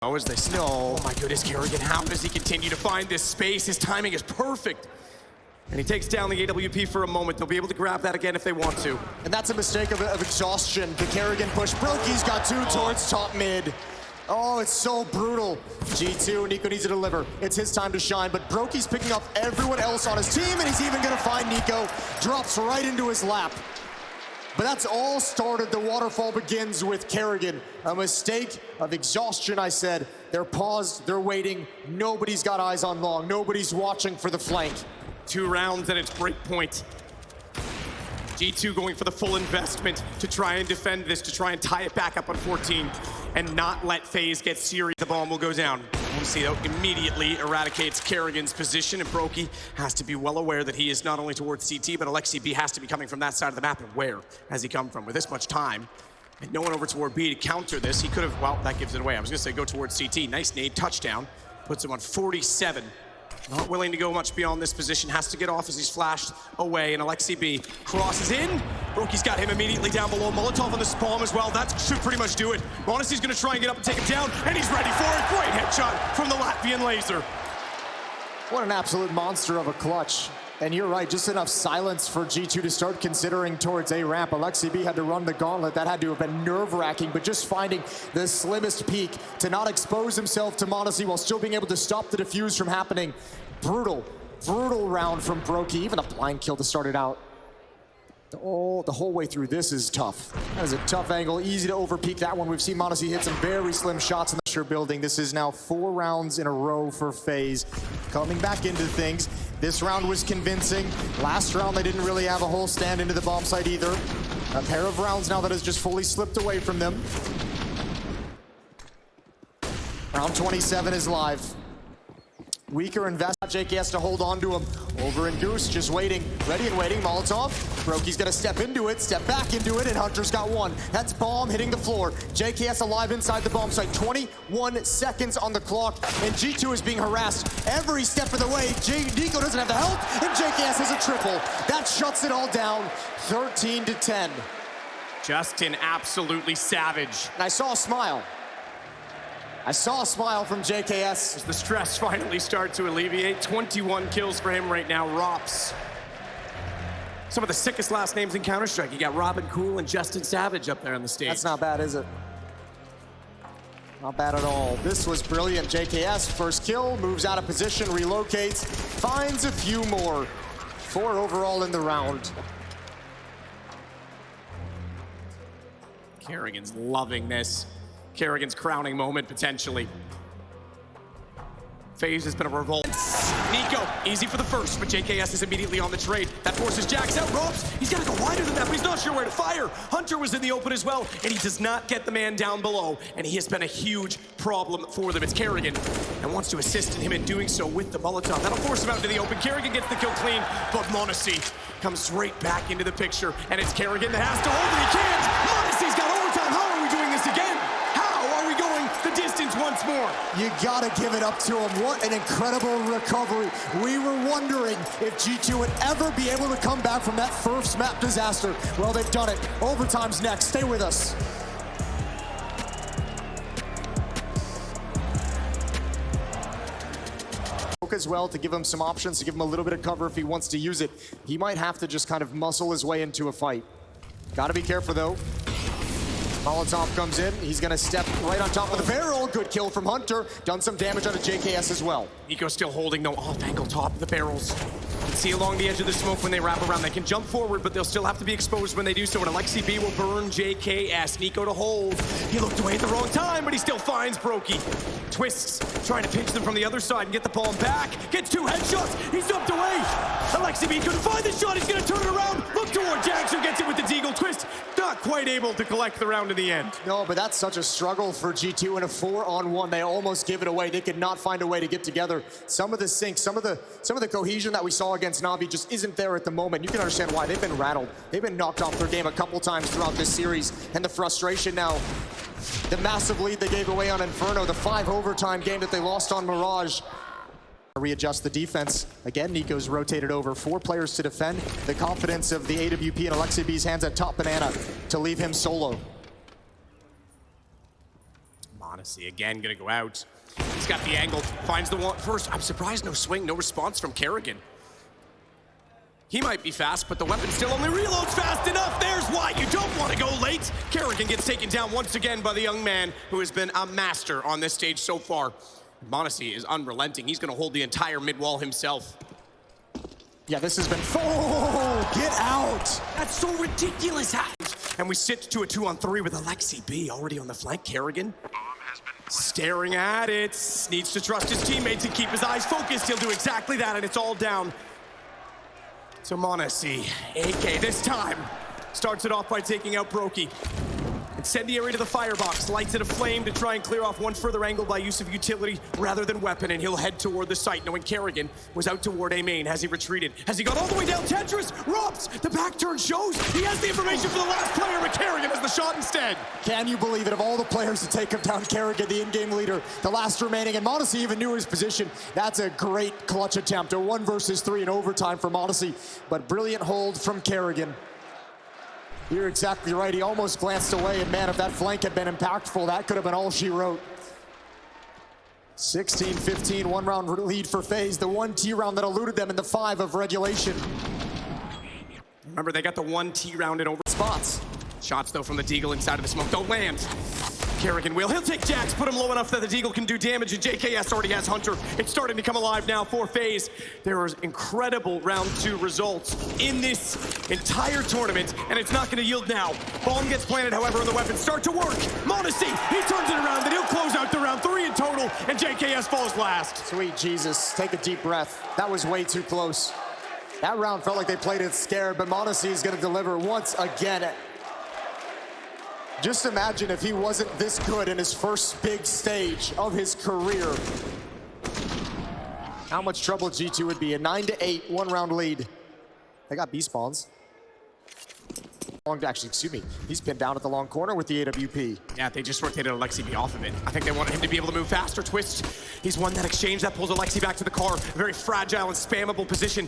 Oh, as they still, oh my goodness, Kerrigan, how does he continue to find this space? His timing is perfect. And he takes down the AWP for a moment. They'll be able to grab that again if they want to. And that's a mistake of exhaustion. The Kerrigan push. Broky's got two towards top mid. Oh, it's so brutal. G2, niko needs to deliver. It's his time to shine, but Broky's picking up everyone else on his team, and he's even gonna find niko. Drops right into his lap. But that's all started. The waterfall begins with Kerrigan. A mistake of exhaustion, I said. They're paused, they're waiting. Nobody's got eyes on long. Nobody's watching for the flank. 2 rounds and it's break point. G2 going for the full investment to try and defend this, to try and tie it back up on 14 and not let FaZe get serious. The bomb will go down. monesy though immediately eradicates Kerrigan's position, and Brokey has to be well aware that he is not only towards CT, but Alexi B has to be coming from that side of the map. And where has he come from with this much time? And no one over toward B to counter this. He could have, well, that gives it away. I was gonna say go towards CT. Nice nade, touchdown. Puts him on 47. Not willing to go much beyond this position. Has to get off as he's flashed away, and Alexi B crosses in. Brokey's got him immediately down below. Molotov on the spawn as well. That should pretty much do it. monesy's gonna try and get up and take him down, and he's ready for it. Great headshot from the Latvian laser. What an absolute monster of a clutch. And you're right, just enough silence for G2 to start considering towards A ramp. Alexi B had to run the gauntlet. That had to have been nerve-wracking, but just finding the slimmest peak to not expose himself to monesy while still being able to stop the defuse from happening. Brutal, brutal round from Brokey. Even a blind kill to start it out. The whole way through this is tough. That is a tough angle, easy to overpeak that one. We've seen monesy hit some very slim shots in the sure building. This is now 4 rounds in a row for FaZe. Coming back into things. This round was convincing. Last round they didn't really have a whole stand into the bomb site either. A pair of rounds now that has just fully slipped away from them. Round 27 is live. Weaker invest. Jake has to hold on to him. Over and Goose just waiting, ready and waiting. Molotov. Brokey's gonna step into it, step back into it, and Hunter's got one. That's bomb hitting the floor. JKS alive inside the bomb site. 21 seconds on the clock, and G2 is being harassed every step of the way. niko doesn't have the help, and JKS has a triple. That shuts it all down. 13-10. Justin absolutely savage. And I saw a smile. I saw a smile from JKS. As the stress finally starts to alleviate. 21 kills for him right now. Rops. Some of the sickest last names in Counter-Strike. You got Robin Cool and Justin Savage up there on the stage. That's not bad, is it? Not bad at all. This was brilliant. JKS, first kill, moves out of position, relocates, finds a few more. 4 overall in the round. Kerrigan's loving this. Kerrigan's crowning moment, potentially. FaZe has been a revolt. niko, easy for the first, but JKS is immediately on the trade. That forces jackz out. Ropes, he's got to go wider than that, but he's not sure where to fire. Hunter was in the open as well, and he does not get the man down below, and he has been a huge problem for them. It's Kerrigan, and wants to assist him in doing so with the Molotov. That'll force him out into the open. Kerrigan gets the kill clean, but monesy comes right back into the picture, and it's Kerrigan that has to hold it. He can't! monesy's got overtime. How are we doing this again? The distance once more. You gotta give it up to him. What an incredible recovery. We were wondering if G2 would ever be able to come back from that first map disaster. Well, they've done it. Overtime's next. Stay with us. As well to give him some options, to give him a little bit of cover if he wants to use it. He might have to just kind of muscle his way into a fight. Gotta be careful though. Molotov comes in, he's gonna step right on top of the barrel. Good kill from Hunter, done some damage onto JKS as well. niko's still holding though, off angle top of the barrels. You can see along the edge of the smoke when they wrap around. They can jump forward, but they'll still have to be exposed when they do so. And Alexi B will burn JKS. niko to hold. He looked away at the wrong time, but he still finds Brokey. Twists, trying to pinch them from the other side and get the ball back. Gets 2 headshots, he's dumped away. Alexi B couldn't find the shot, he's gonna turn it around. Look toward jackz, who gets it with the deagle twist. Not quite able to collect the round in the end. No, but that's such a struggle for G2 in a 4-on-1. They almost give it away. They could not find a way to get together. Some of the sync, some of the cohesion that we saw against Navi just isn't there at the moment. You can understand why. They've been rattled. They've been knocked off their game a couple times throughout this series. And the frustration now, the massive lead they gave away on Inferno, the 5 overtime game that they lost on Mirage. Readjust the defense. Again, niko's rotated over. 4 players to defend. The confidence of the AWP and Alexi B's hands at top banana to leave him solo. monesy again gonna go out. He's got the angle, finds the one first. I'm surprised no swing, no response from Kerrigan. He might be fast, but the weapon still only reloads fast enough. There's why you don't want to go late. Kerrigan gets taken down once again by the young man who has been a master on this stage so far. monesy is unrelenting. He's going to hold the entire mid wall himself. Yeah, this has been... Oh, get out! That's so ridiculous. And we sit to a 2-on-3 with Alexi B already on the flank. Kerrigan staring at it. Needs to trust his teammates and keep his eyes focused. He'll do exactly that, and it's all down. So monesy, AK this time, starts it off by taking out Brokey. Incendiary to the firebox, lights it aflame to try and clear off one further angle by use of utility rather than weapon, and he'll head toward the site, knowing Kerrigan was out toward A main. Has he retreated? Has he gone all the way down? Tetris robs! The back turn shows he has the information for the last player, but Kerrigan has the shot instead. Can you believe it? Of all the players to take him down, Kerrigan, the in-game leader, the last remaining, and monesy even knew his position. That's a great clutch attempt, a 1 versus 3 in overtime for monesy, but brilliant hold from Kerrigan. You're exactly right. He almost glanced away, and man, if that flank had been impactful, that could have been all she wrote. 16-15, 1-round lead for FaZe, the 1T round that eluded them in the 5 of regulation. Remember, they got the 1T round in over Spots. Shots, though, from the Deagle inside of the smoke don't land. Kerrigan will. He'll take jackz, put him low enough that the Deagle can do damage, and JKS already has Hunter. It's starting to come alive now for FaZe. There was incredible round 2 results in this entire tournament, and it's not going to yield now. Bomb gets planted, however, and the weapons start to work. monesy, he turns it around, and he'll close out the round 3 in total, and JKS falls last. Sweet Jesus, take a deep breath. That was way too close. That round felt like they played it scared, but monesy is going to deliver once again. Just imagine if he wasn't this good in his first big stage of his career. How much trouble G2 would be. A 9-8, 1-round lead. They got B spawns. Actually, excuse me. He's pinned down at the long corner with the AWP. Yeah, they just rotated Alexi B off of it. I think they wanted him to be able to move faster. Twist, he's won that exchange. That pulls Alexi back to the car. A very fragile and spammable position.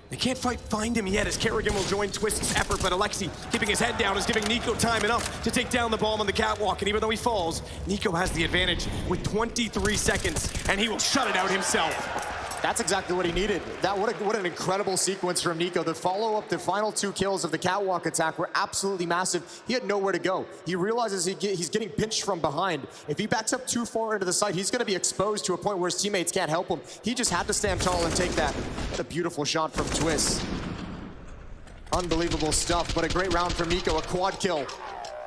They can't find him yet as Kerrigan will join Twist's effort, but Alexi, keeping his head down, is giving niko time enough to take down the bomb on the catwalk, and even though he falls, niko has the advantage with 23 seconds, and he will shut it out himself. That's exactly what he needed. What an incredible sequence from niko. The follow-up, the final 2 kills of the catwalk attack were absolutely massive. He had nowhere to go. He realizes he's getting pinched from behind. If he backs up too far into the site, he's going to be exposed to a point where his teammates can't help him. He just had to stand tall and take that. What a beautiful shot from Twist. Unbelievable stuff, but a great round from niko. A quad kill.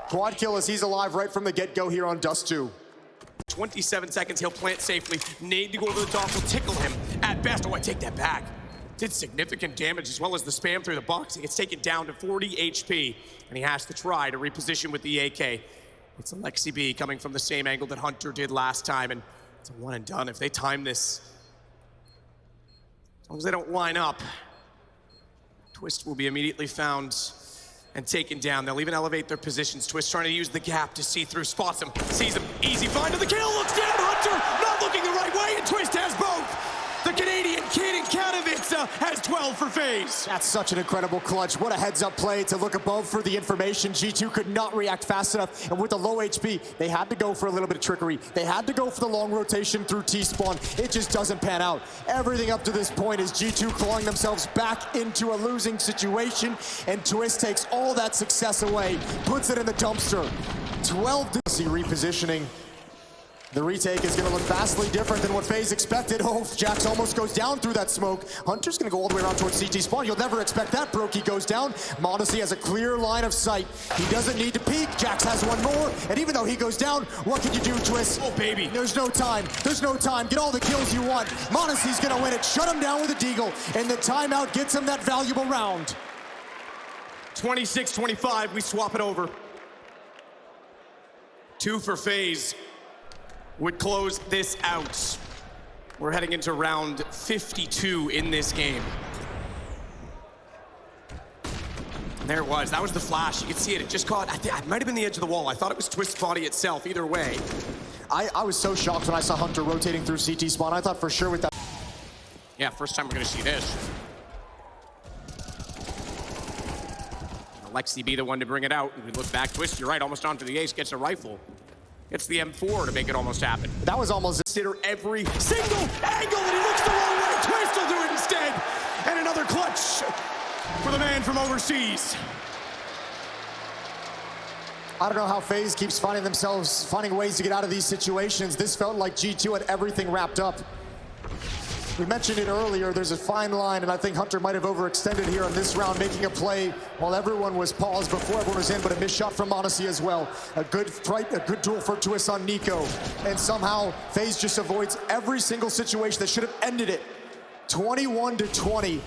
Quad kill as he's alive right from the get-go here on Dust 2. 27 seconds, he'll plant safely. Nade to go over the top will tickle him at best. Oh, I take that back. Did significant damage as well as the spam through the box. He gets taken down to 40 HP, and he has to try to reposition with the AK. It's Alexi B coming from the same angle that Hunter did last time, and it's a 1 and done. If they time this, as long as they don't line up, Twist will be immediately found and taken down. They'll even elevate their positions. Twist trying to use the gap to see through, spots him, sees him, easy find of the kill, looks down, Hunter not looking the right way, and Twist has both. The Canadian kid in Katowice has 12 for FaZe. That's such an incredible clutch. What a heads-up play to look above for the information. G2 could not react fast enough, and with the low HP, they had to go for a little bit of trickery. They had to go for the long rotation through T-spawn. It just doesn't pan out. Everything up to this point is G2 clawing themselves back into a losing situation, and Twist takes all that success away, puts it in the dumpster. 12 to see repositioning. The retake is going to look vastly different than what FaZe expected. Oh, jackz almost goes down through that smoke. Hunter's going to go all the way around towards CT spawn. You'll never expect that. Brokey goes down. monesy has a clear line of sight. He doesn't need to peek. jackz has one more. And even though he goes down, what can you do, Twist? Oh, baby. There's no time. There's no time. Get all the kills you want. monesy's going to win it. Shut him down with a deagle. And the timeout gets him that valuable round. 26-25, we swap it over. 2 for FaZe would close this out. We're heading into round 52 in this game. And there it was. That was the flash. You could see it. It just caught. It might have been the edge of the wall. I thought it was Twist's body itself. Either way. I was so shocked when I saw Hunter rotating through CT spawn. I thought for sure with that. Yeah, first time we're going to see this. Alexi be the one to bring it out. We look back. Twist, you're right. Almost onto the ace. Gets a rifle. It's the M4 to make it almost happen. That was almost Consider every single angle, and he looks the wrong way. Twist will do it instead. And another clutch for the man from overseas. I don't know how FaZe keeps finding ways to get out of these situations. This felt like G2 had everything wrapped up. We mentioned it earlier, there's a fine line, and I think Hunter might have overextended here in this round, making a play while everyone was paused before everyone was in, but a missed shot from monesy as well. A good fight, a good duel for twist on niko. And somehow, FaZe just avoids every single situation that should have ended it. 21-20.